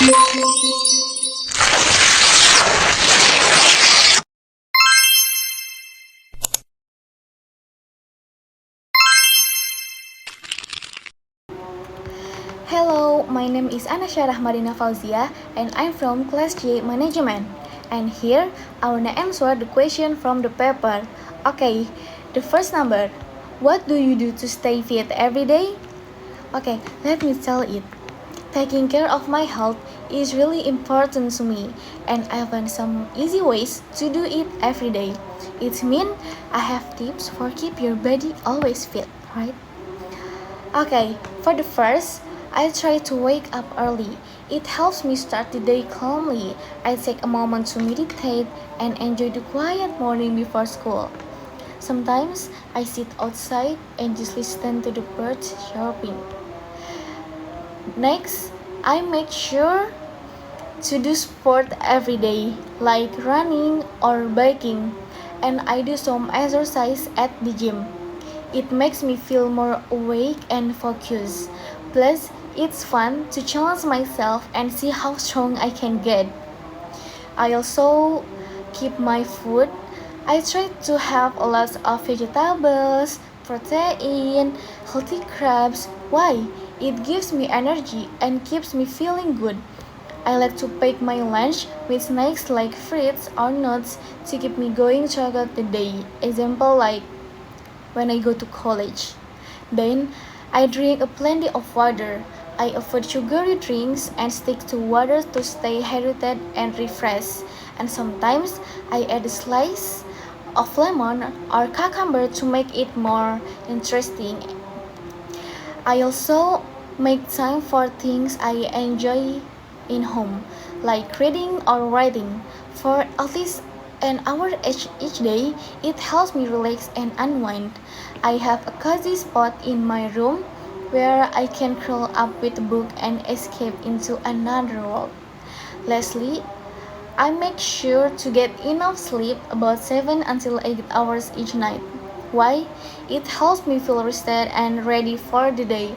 Hello, my name is Anasya Rahmadina Fauzia and I'm from Class J Management. And here I wanna answer the question from the paper. Okay, the first number. What do you do to stay fit every day? Okay, let me tell it. Taking care of my health is really important to me and I find some easy ways to do it every day. It means I have tips for keep your body always fit, right? Okay, for the first, I try to wake up early. It helps me start the day calmly. I take a moment to meditate and enjoy the quiet morning before school. Sometimes I sit outside and just listen to the birds chirping. Next, I make sure to do sport every day, like running or biking, and I do some exercise at the gym. It makes me feel more awake and focused. Plus, it's fun to challenge myself and see how strong I can get. I also keep my food. I try to have a lot of vegetables, protein, healthy carbs. Why? It gives me energy and keeps me feeling good. I like to pack my lunch with snacks like fruits or nuts to keep me going throughout the day. Example like when I go to college. Then I drink a plenty of water. I avoid sugary drinks and stick to water to stay hydrated and refreshed. And sometimes I add a slice of lemon or cucumber to make it more interesting. I also make time for things I enjoy in home, like reading or writing. For at least an hour each day, it helps me relax and unwind. I have a cozy spot in my room where I can curl up with a book and escape into another world. Lastly, I make sure to get enough sleep about 7 until 8 hours each night. Why? It helps me feel rested and ready for the day.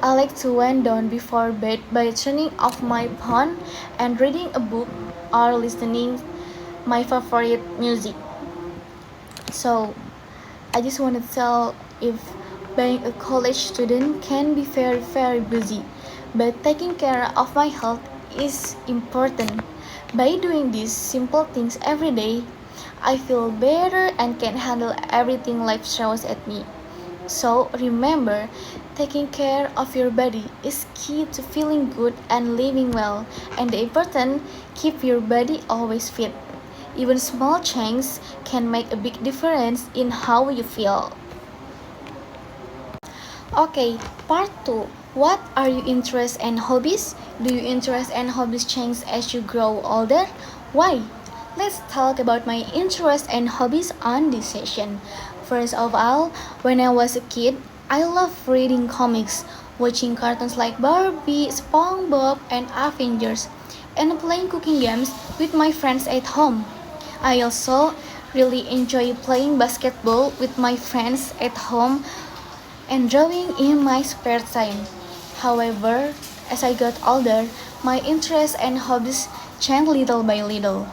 I like to wind down before bed by turning off my phone and reading a book or listening my favorite music. So, I just want to tell if being a college student can be very busy, but taking care of my health is important. By doing these simple things every day, I feel better and can handle everything life throws at me. So remember, taking care of your body is key to feeling good and living well. And the important, keep your body always fit. Even small changes can make a big difference in how you feel. Okay, part 2. What are your interests and hobbies? Do your interests and hobbies change as you grow older? Why? Let's talk about my interests and hobbies on this session. First of all, when I was a kid, I loved reading comics, watching cartoons like Barbie, SpongeBob, and Avengers, and playing cooking games with my friends at home. I also really enjoy playing basketball with my friends at home and drawing in my spare time. However, as I got older, my interests and hobbies changed little by little.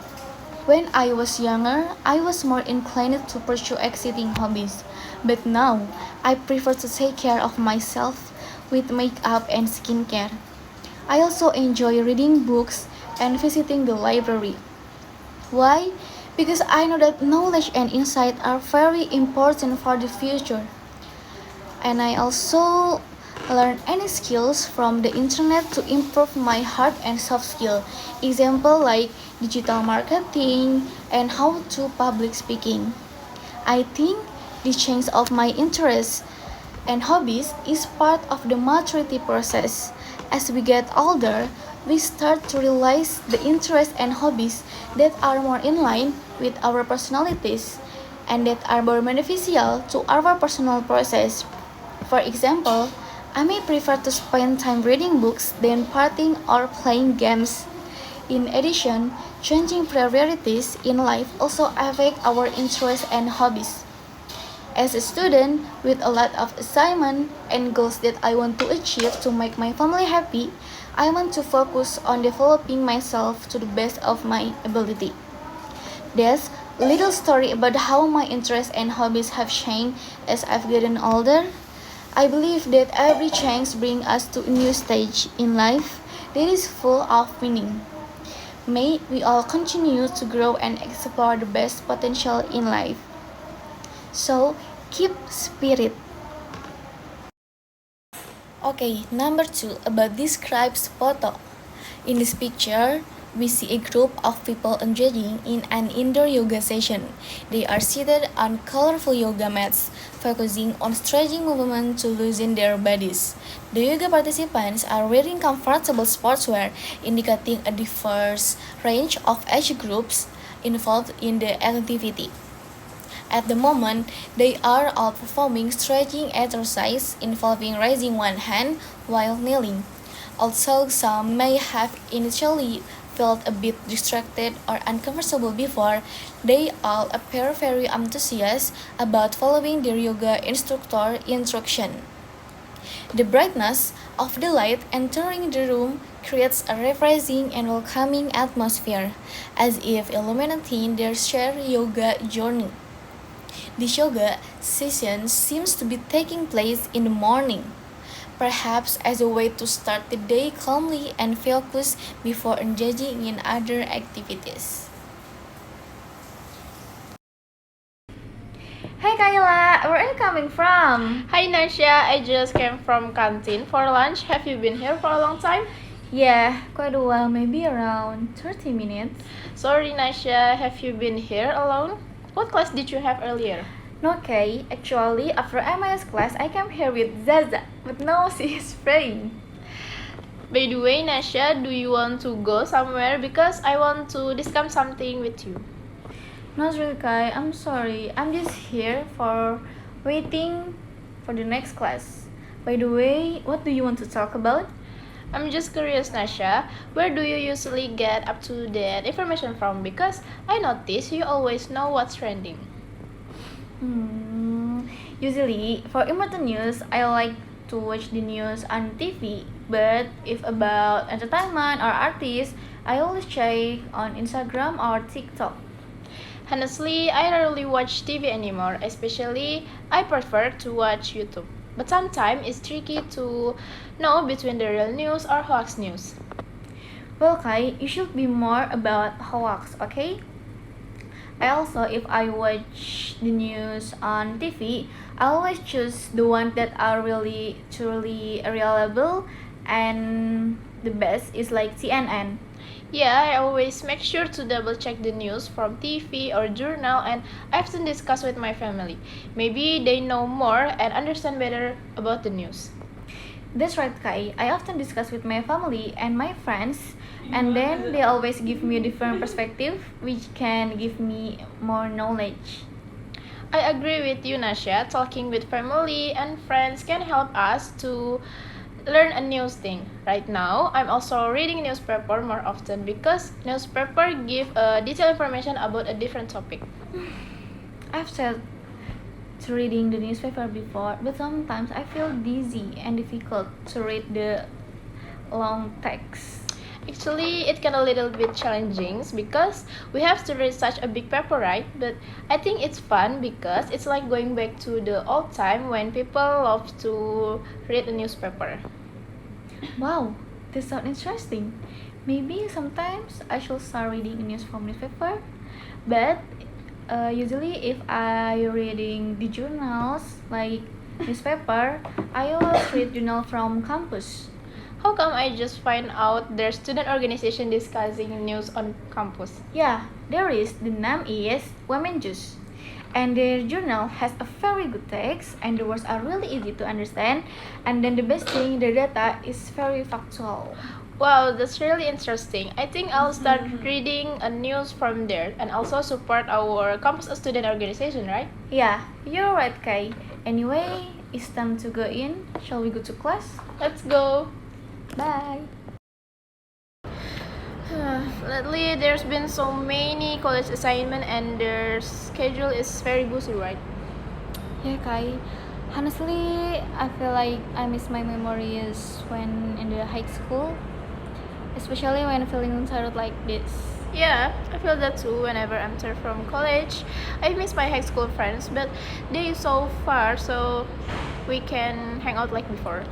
When I was younger, I was more inclined to pursue exciting hobbies, but now I prefer to take care of myself with makeup and skincare. I also enjoy reading books and visiting the library. Why? Because I know that knowledge and insight are very important for the future. And I also learn any skills from the internet to improve my hard and soft skill. Example like digital marketing and how to public speaking. I think the change of my interests and hobbies is part of the maturity process. As we get older, we start to realize the interests and hobbies that are more in line with our personalities and that are more beneficial to our personal process. For example, I may prefer to spend time reading books than partying or playing games. In addition, changing priorities in life also affect our interests and hobbies. As a student with a lot of assignment and goals that I want to achieve to make my family happy, I want to focus on developing myself to the best of my ability. That's a little story about how my interests and hobbies have changed as I've gotten older. I believe that every change brings us to a new stage in life that is full of meaning. May we all continue to grow and explore the best potential in life. So, keep spirit. Okay, number two about describes photo. In this picture, we see a group of people engaging in an indoor yoga session. They are seated on colorful yoga mats, focusing on stretching movement to loosen their bodies. The yoga participants are wearing comfortable sportswear, indicating a diverse range of age groups involved in the activity. At the moment, they are all performing stretching exercise involving raising one hand while kneeling. Although some may have initially felt a bit distracted or uncomfortable before, they all appear very enthusiastic about following their yoga instructor instruction. The brightness of the light entering the room creates a refreshing and welcoming atmosphere, as if illuminating their shared yoga journey. This yoga session seems to be taking place in the morning, perhaps as a way to start the day calmly and focused before engaging in other activities. Hey Kayla, where are you coming from? Hi Nasha, I just came from canteen for lunch. Have you been here for a long time? Yeah, quite a while, maybe around 30 minutes. Sorry Nasha, have you been here alone? What class did you have earlier? No, Kay, actually, after MIS class, I came here with Zaza, but now she is praying. By the way, Nasha, do you want to go somewhere? Because I want to discuss something with you. Not really, Kai. I'm sorry. I'm just here for waiting for the next class. By the way, what do you want to talk about? I'm just curious, Nasha, where do you usually get up to date information from? Because I notice you always know what's trending. Usually, for important news, I like to watch the news on TV. But if about entertainment or artists, I always check on Instagram or TikTok. Honestly, I rarely watch TV anymore, especially I prefer to watch YouTube. But sometimes it's tricky to know between the real news or hoax news. Well, Kai, you should be more about hoax, okay? I also, if I watch the news on TV, I always choose the ones that are really truly reliable, and the best is like CNN. Yeah, I always make sure to double check the news from TV or journal, and I often discuss with my family. Maybe they know more and understand better about the news. That's right, Kai. I often discuss with my family and my friends, and then they always give me a different perspective, which can give me more knowledge. I agree with you, Nasha. Talking with family and friends can help us to learn a new thing. Right now, I'm also reading newspaper more often because newspaper give detailed information about a different topic. I've said to reading the newspaper before, but sometimes I feel dizzy and difficult to read the long text. Actually, it can a little bit challenging because we have to read such a big paper, right? But I think it's fun because it's like going back to the old time when people loved to read a newspaper. Wow, this sounds interesting. Maybe sometimes I should start reading news from newspaper, but usually if I reading the journals like newspaper, I always read journal from campus. How come I just find out there's student organization discussing news on campus? Yeah, there is. The name is Women Juice. And their journal has a very good text and the words are really easy to understand. And then the best thing, the data is very factual. Wow, that's really interesting. I think I'll start reading a news from there and also support our campus student organization, right? Yeah, you're right, Kai. Anyway, it's time to go in. Shall we go to class? Let's go. Bye. Lately, there's been so many college assignment and their schedule is very busy, right? Yeah, Kai. Honestly, I feel like I miss my memories when in the high school, especially when feeling tired like this. Yeah, I feel that too whenever I'm enter from college. I miss my high school friends, but they so far, so we can hang out like before.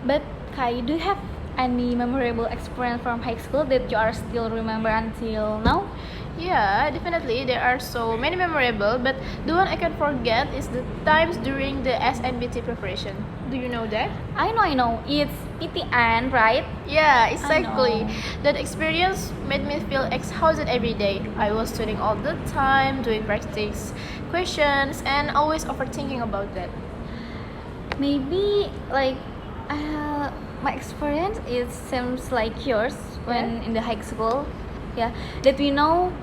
But Kai, do you have any memorable experience from high school that you are still remember until now? Yeah, definitely. There are so many memorable, but the one I can forget is the times during the SNBT preparation. Do you know that? I know. It's PTN, right? Yeah, exactly. know. That experience made me feel exhausted every day. I was studying all the time, doing practice questions, and always overthinking about that. Maybe like my experience is seems like yours when Yeah. in the high school. Yeah, that we know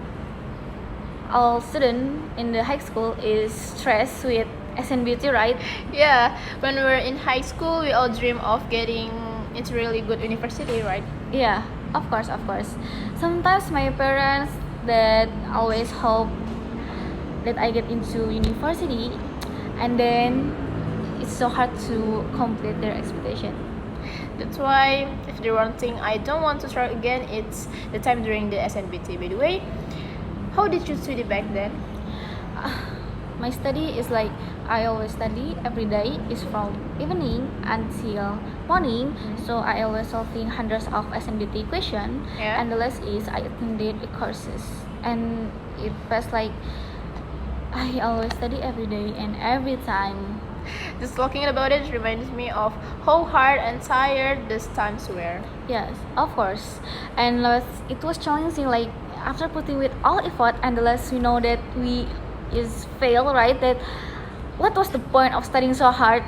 all student in the high school is stressed with SNBT, right? Yeah, when we were in high school, we all dream of getting into really good university, right? Yeah, of course, of course. Sometimes my parents that always hope that I get into university, and then it's so hard to complete their expectation. That's why, if there one thing I don't want to try again, it's the time during the SNBT. By the way, how did you study back then? My study is like I always study every day is from evening until morning. So I always solving hundreds of SMBT question. Yeah. And the last is I attended the courses, and it was like I always study every day and every time. Just talking about it reminds me of how hard and tired these times were. Yes, of course. And last, it was challenging. Like after putting with all effort, and the last we know that we is fail, right? That what was the point of studying so hard?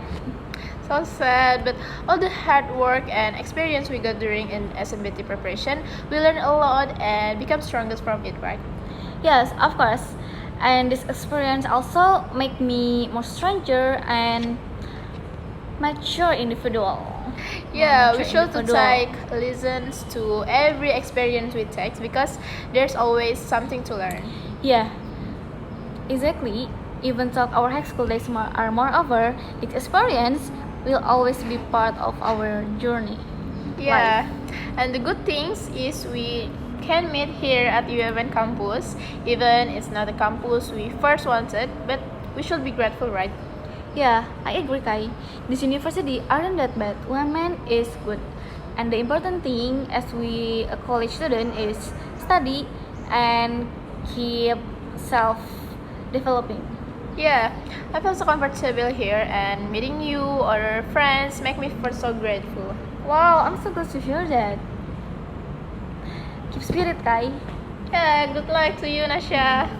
So sad, but all the hard work and experience we got during in SMBT preparation, we learned a lot and become strongest from it, right? Yes, of course. And this experience also make me more stranger and mature individual. Yeah, we Mature should to individual. take lessons to every experience we take because there's always something to learn. Yeah, exactly. Even though our high school days are more over, this experience will always be part of our journey. Yeah, and the good things is we can meet here at UFN campus, even it's not a campus we first wanted, but we should be grateful, right? Yeah, I agree, Kai. This university aren't that bad. Women is good, and the important thing as we a college student is study and keep self developing. Yeah, I feel so comfortable here, and meeting you or friends make me feel so grateful. Wow, I'm so glad to hear that. Keep spirit, Kai. Yeah, good luck to you, Nasha.